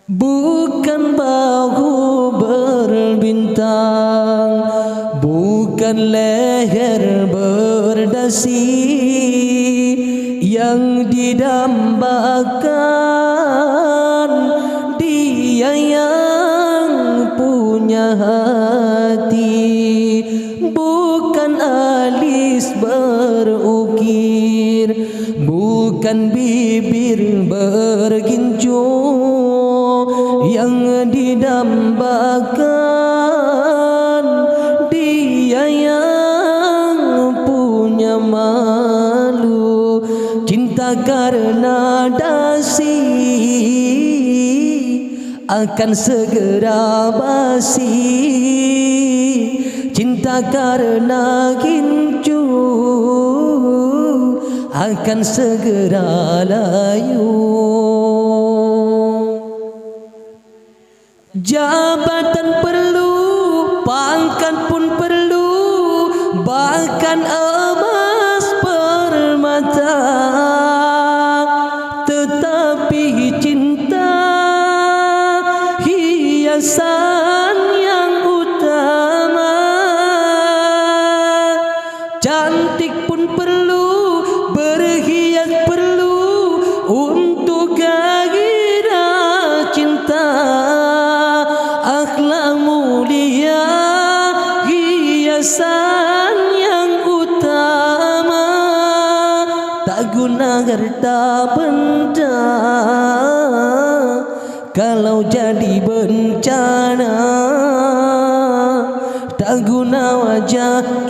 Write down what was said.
Bukan bahu berbintang, bukan leher berdasi yang didambakan, Dia yang punya hati. Bukan alis berukir, bukan bibir bergincu yang didambakan, Dia yang punya malu. Cinta karena dasi akan segera basi, cinta karena gincu akan segera layu. Jabatan perlu, pangkat pun perlu, bahkan emas permata, tetapi cinta hiasan yang utama. Cantik pun perlu, berhias perlu untuk gairah cinta. Akhlak mulia hiasan yang utama, tak guna harta benda kalau jadi bencana, tak guna wajah